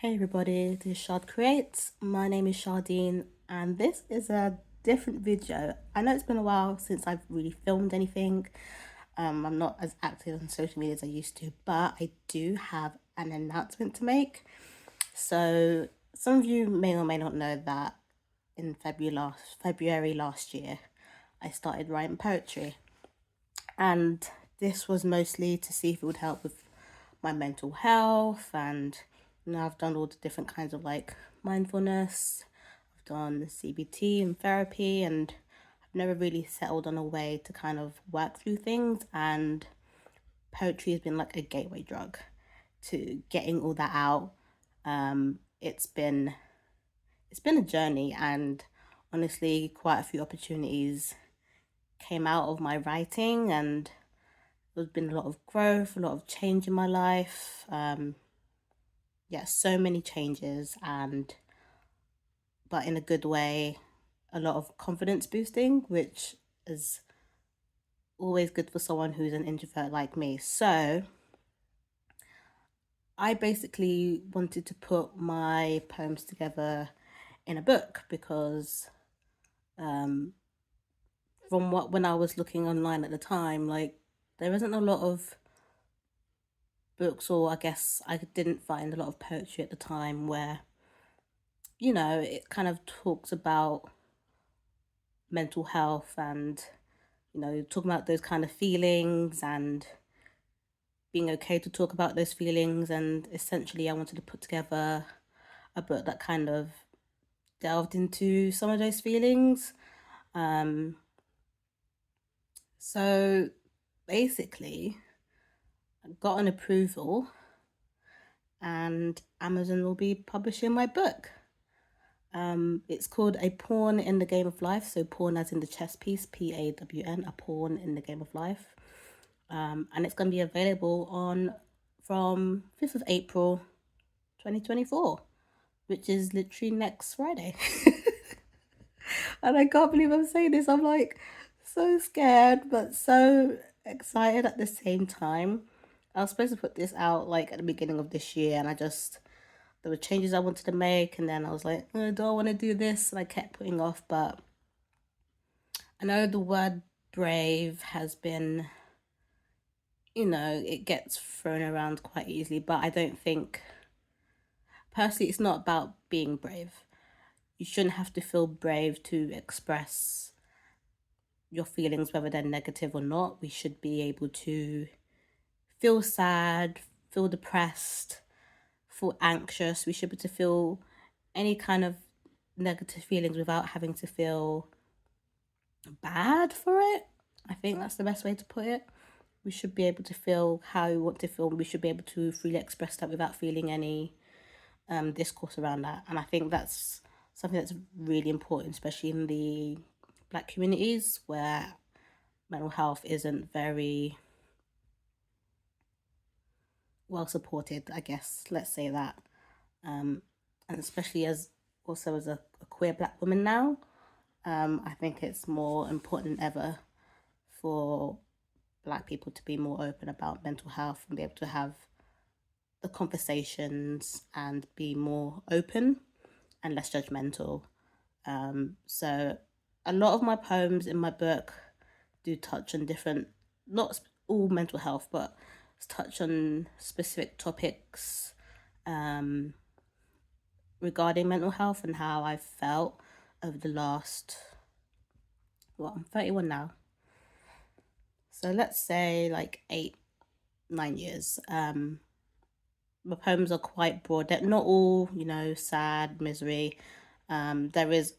Hey everybody, this is Shard Creates. My name is Shardine, and this is a different video. I know it's been a while since I've really filmed anything. I'm not as active on social media as I used to, but I do have an announcement to make. So some of you may or may not know that in February last year, I started writing poetry, and this was mostly to see if it would help with my mental health. And I've done all the different kinds of like mindfulness, I've done CBT and therapy, and I've never really settled on a way to kind of work through things. And poetry has been like a gateway drug to getting all that out. It's been a journey, and honestly quite a few opportunities came out of my writing, and there's been a lot of growth, a lot of change in my life. Yeah, so many changes, and but in a good way, a lot of confidence boosting, which is always good for someone who's an introvert like me. So I basically wanted to put my poems together in a book because um, from what when I was looking online at the time, like there isn't a lot of books, or I guess I didn't find a lot of poetry at the time where it kind of talks about mental health and talking about those kind of feelings and being okay to talk about those feelings. And essentially I wanted to put together a book that kind of delved into some of those feelings. um so basically I got an approval, and Amazon will be publishing my book. It's called A Pawn in the Game of Life. So pawn as in the chess piece, PAWN, a pawn in the game of life. And it's going to be available on from 5th of April 2024, which is literally next Friday. And I can't believe I'm saying this. I'm like so scared, but so excited at the same time. I was supposed to put this out like at the beginning of this year, and there were changes I wanted to make, and then I was like, oh, do I want to do this? And I kept putting off. But I know the word brave has been, it gets thrown around quite easily, but I don't think, personally, it's not about being brave. You shouldn't have to feel brave to express your feelings, whether they're negative or not. We should be able to feel sad, feel depressed, feel anxious. We should be able to feel any kind of negative feelings without having to feel bad for it. I think that's the best way to put it. We should be able to feel how we want to feel. We should be able to freely express that without feeling any discourse around that. And I think that's something that's really important, especially in the Black communities where mental health isn't very well supported, I guess. Let's say that. And especially as also as a queer Black woman now, I think it's more important than ever for Black people to be more open about mental health and be able to have the conversations and be more open and less judgmental. So a lot of my poems in my book do touch on different, not all mental health, but touch on specific topics um, regarding mental health and how I felt over the last, well, I'm 31 now. So let's say like 8, 9 years. My poems are quite broad. They're not all, sad, misery. There is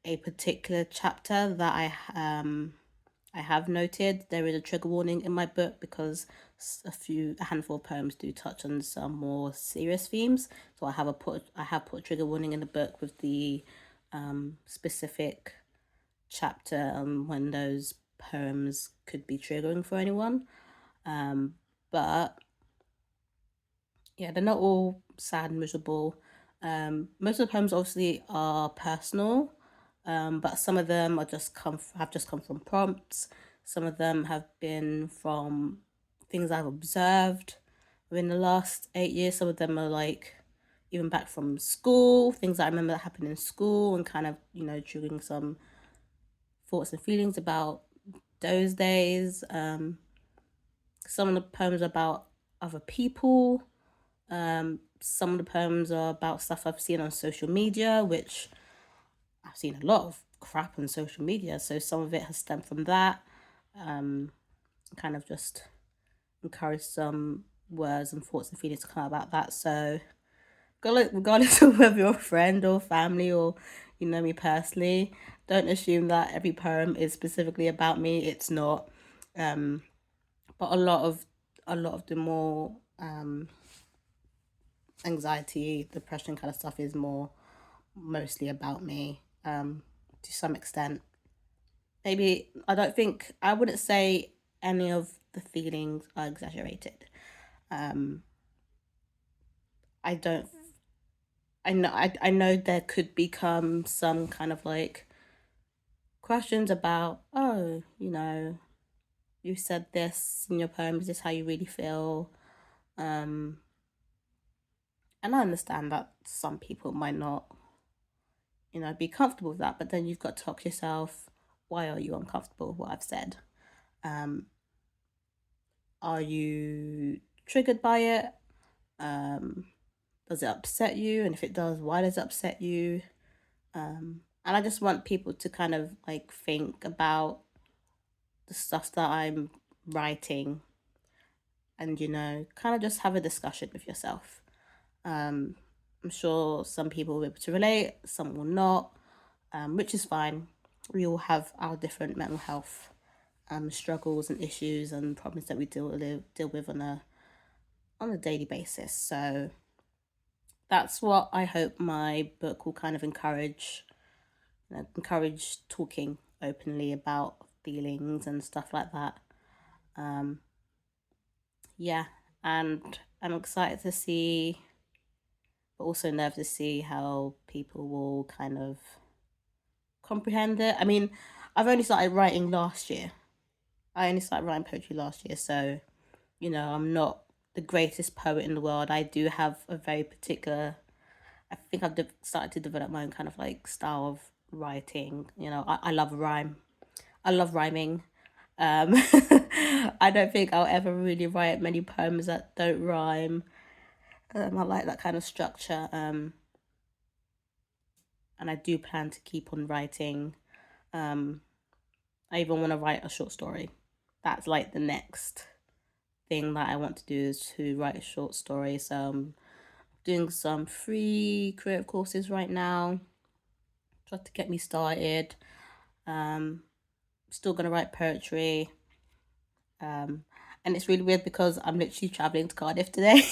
a particular chapter that I have noted. There is a trigger warning in my book because a handful of poems do touch on some more serious themes. So I have put a trigger warning in the book with the specific chapter on when those poems could be triggering for anyone. But yeah, they're not all sad and miserable. Most of the poems obviously are personal, but some of them have just come from prompts. Some of them have been from things I've observed within the last 8 years. Some of them are like even back from school, things that I remember that happened in school, and kind of, triggering some thoughts and feelings about those days. Some of the poems are about other people. Some of the poems are about stuff I've seen on social media, which I've seen a lot of crap on social media. So some of it has stemmed from that. Kind of just encourage some words and thoughts and feelings to come about that. So regardless of whether you're a friend or family or you know me personally, don't assume that every poem is specifically about me. It's not. But a lot of the more anxiety, depression kind of stuff is mostly about me, to some extent. Maybe I wouldn't say any of the feelings are exaggerated. I don't I know there could become some kind of like questions about, oh, you said this in your poem, is this how you really feel? And I understand that some people might not, be comfortable with that, but then you've got to talk yourself, why are you uncomfortable with what I've said? Are you triggered by it? Does it upset you? And if it does, why does it upset you? And I just want people to kind of like think about the stuff that I'm writing and, kind of just have a discussion with yourself. I'm sure some people will be able to relate, some will not, which is fine. We all have our different mental health struggles and issues and problems that we deal with on a daily basis. So that's what I hope my book will kind of encourage. Encourage talking openly about feelings and stuff like that. Yeah, and I'm excited to see, but also nervous to see how people will kind of comprehend it. I mean, I've only started writing last year. I only started writing poetry last year, so I'm not the greatest poet in the world. I do have a very particular. I think I've started to develop my own kind of like style of writing. I love rhyme. I love rhyming. I don't think I'll ever really write many poems that don't rhyme. I like that kind of structure. And I do plan to keep on writing. I even want to write a short story. That's like the next thing that I want to do, is to write a short story. So I'm doing some free creative courses right now, try to get me started. Still gonna write poetry. And it's really weird because I'm literally traveling to Cardiff today.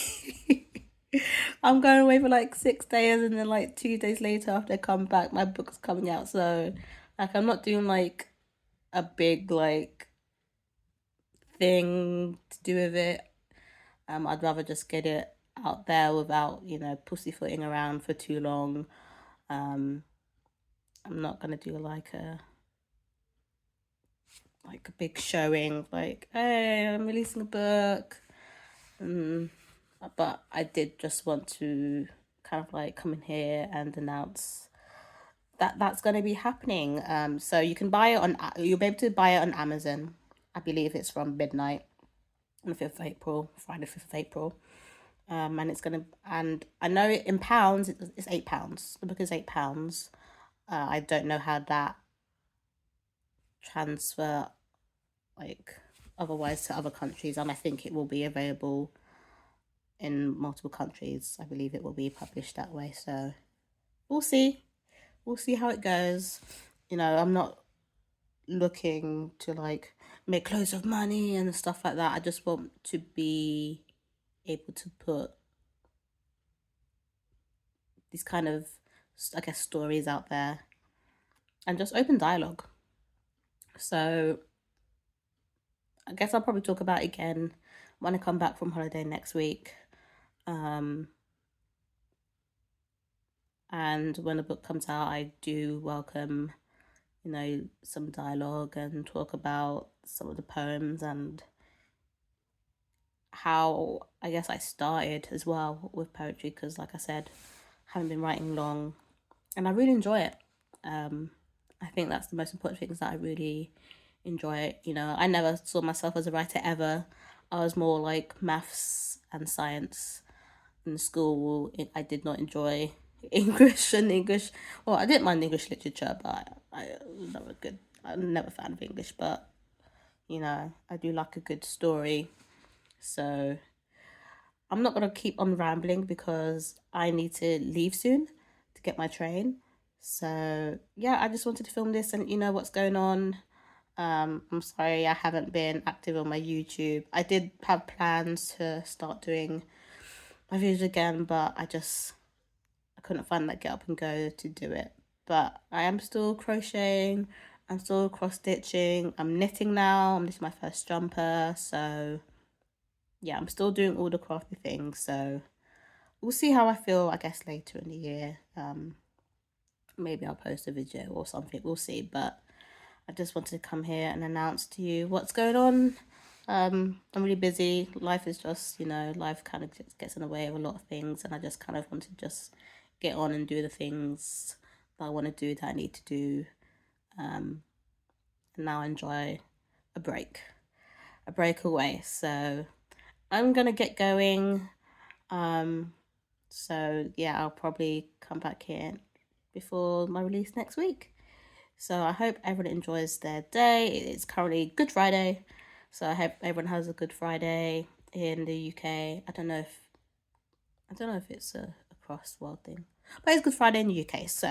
I'm going away for like 6 days, and then like 2 days later, after I come back, my book's coming out. So like I'm not doing like a big like thing to do with it. I'd rather just get it out there without, pussyfooting around for too long. I'm not gonna do like a big showing, like, hey, I'm releasing a book. But I did just want to kind of like come in here and announce that that's going to be happening. So you'll be able to buy it on Amazon. I believe it's from midnight on the 5th of April, Friday, 5th of April. And I know in pounds, it's £8. The book is £8. I don't know how that transfer like otherwise to other countries, and I think it will be available in multiple countries. I believe it will be published that way. So we'll see. We'll see how it goes. I'm not looking to like make loads of money and stuff like that. I just want to be able to put these kind of, I guess, stories out there and just open dialogue. So I guess I'll probably talk about it again when I come back from holiday next week. And when the book comes out, I do welcome, some dialogue and talk about some of the poems and how I guess I started as well with poetry, because like I said, haven't been writing long, and I really enjoy it. I think that's the most important thing, is that I really enjoy it. You know, I never saw myself as a writer ever. I was more like maths and science in school. I did not enjoy English and English. Well, I didn't mind English literature, but I was never good. I'm never a fan of English, but you know, I do like a good story. So I'm not gonna keep on rambling because I need to leave soon to get my train. So yeah, I just wanted to film this and you know what's going on. I'm sorry I haven't been active on my YouTube. I did have plans to start doing my videos again, but I couldn't find that get up and go to do it. But I am still crocheting. I'm still cross stitching. I'm knitting now. I'm knitting my first jumper. So yeah, I'm still doing all the crafty things. So we'll see how I feel, I guess, later in the year. Maybe I'll post a video or something. We'll see. But I just wanted to come here and announce to you what's going on. I'm really busy. Life is just, you know, life kind of just gets in the way of a lot of things, and I just kind of want to just get on and do the things that I want to do, that I need to do. And now enjoy a break away. So I'm gonna get going. So yeah, I'll probably come back here before my release next week. So I hope everyone enjoys their day. It's currently Good Friday, so I hope everyone has a good Friday in the UK. I don't know if it's a across the world thing, but it's Good Friday in the UK. So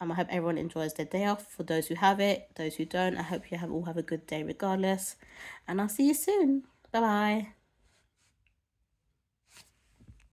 I hope everyone enjoys their day off. For those who have it, those who don't, I hope you all have a good day regardless. And I'll see you soon. Bye bye.